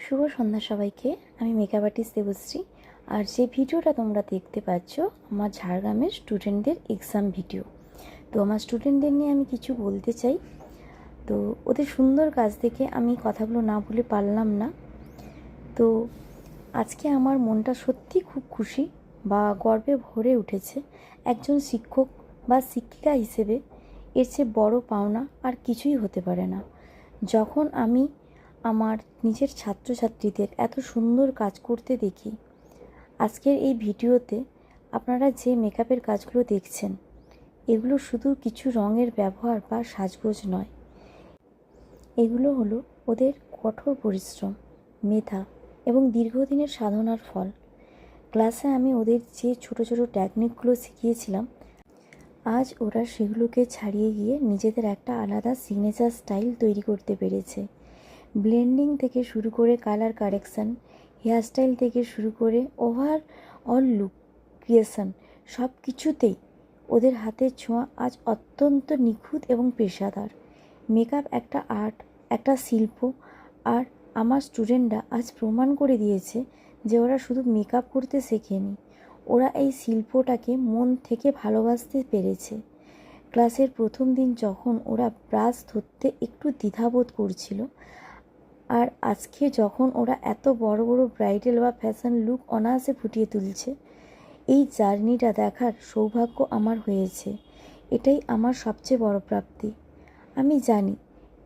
শুভ সন্ধ্যা সবাইকে। আমি makeup artist Debashree. আর যে ভিডিওটা তোমরা দেখতে পাচ্ছ আমার ঝাড়গ্রামের স্টুডেন্টদের এক্সাম ভিডিও। তো আমার স্টুডেন্টদের নিয়ে আমি কিছু বলতে চাই। তো ওদের সুন্দর কাজ দেখে আমি কথাগুলো না বলে পারলাম না। তো আজকে আমার মনটা সত্যি খুব খুশি বা গর্বে ভরে উঠেছে। একজন শিক্ষক বা শিক্ষিকা হিসেবে এর চেয়ে বড় পাওনা আর কিছুই হতে পারে না। যখন আমি আমার নিজের ছাত্রছাত্রীদের এত সুন্দর কাজ করতে দেখি। আজকের এই ভিডিওতে আপনারা যে মেকআপের কাজগুলো দেখছেন, এগুলো শুধু কিছু রঙের ব্যবহার বা সাজগোজ নয়। এগুলো হলো ওদের কঠোর পরিশ্রম, মেধা এবং দীর্ঘদিনের সাধনার ফল। ক্লাসে আমি ওদের যে ছোট ছোট টেকনিকগুলো শিখিয়েছিলাম, আজ ওরা সেগুলোকে ছাড়িয়ে গিয়ে নিজেদের একটা আলাদা সিগনেচার স্টাইল তৈরি করতে পেরেছে। ব্লেন্ডিং থেকে শুরু করে কালার কারেকশান, হেয়ারস্টাইল থেকে শুরু করে ওভারঅল লুক ক্রিয়েশন, সব কিছুতেই ওদের হাতের ছোঁয়া আজ অত্যন্ত নিখুঁত এবং পেশাদার। মেকআপ একটা আর্ট, একটা শিল্প। আর আমার স্টুডেন্টরা আজ প্রমাণ করে দিয়েছে যে ওরা শুধু মেকআপ করতে শেখেনি, ওরা এই শিল্পটাকে মন থেকে ভালোবাসতে পেরেছে। ক্লাসের প্রথম দিন যখন ওরা ব্রাশ ধরতে একটু দ্বিধাবোধ করছিল, আর আজকে যখন ওরা এত বড় বড় ব্রাইডাল বা ফ্যাশন লুক অনায়াসে ফুটিয়ে তুলছে, এই জার্নিটা দেখার সৌভাগ্য আমার হয়েছে। এটাই আমার সবচেয়ে বড় প্রাপ্তি। আমি জানি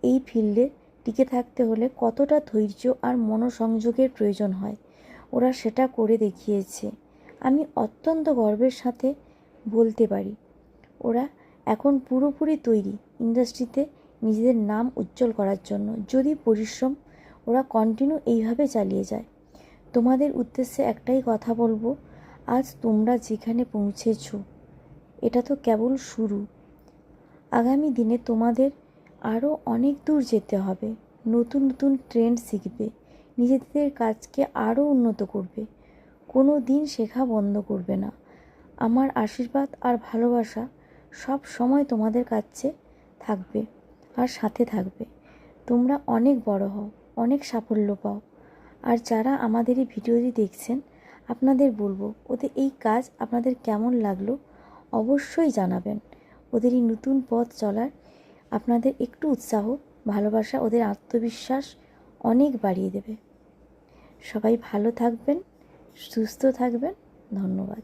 এই ফিল্ডে টিকে থাকতে হলে কতটা ধৈর্য আর মনোসংযোগের প্রয়োজন হয়। ওরা সেটা করে দেখিয়েছে। আমি অত্যন্ত গর্বের সাথে বলতে পারি, ওরা এখন পুরোপুরি তৈরি ইন্ডাস্ট্রিতে নিজেদের নাম উজ্জ্বল করার জন্য, যদি পরিশ্রম ওরা কন্টিনিউ এইভাবে চালিয়ে যায়। তোমাদের উদ্দেশ্যে একটাই কথা বলবো, আজ তোমরা যেখানে পৌঁছেছো এটা তো কেবল শুরু। আগামী দিনে তোমাদের আরও অনেক দূর যেতে হবে, নতুন নতুন ট্রেন্ড শিখবে, নিজেদের কাজকে আরও উন্নত করবে। কোনো দিন শেখা বন্ধ করবে না। আমার আশীর্বাদ আর ভালোবাসা সব সময় তোমাদের কাছে থাকবে আর সাথে থাকবে। তোমরা অনেক বড় হও, অনেক সাফল্য পাও। আর যারা আমাদের এই ভিডিওটি দেখছেন, আপনাদের বলবো ওদের এই কাজ আপনাদের কেমন লাগলো অবশ্যই জানাবেন। ওদের এই নতুন পথ চলার আপনাদের একটু উৎসাহ, ভালোবাসা ওদের আত্মবিশ্বাস অনেক বাড়িয়ে দেবে। সবাই ভালো থাকবেন, সুস্থ থাকবেন। ধন্যবাদ।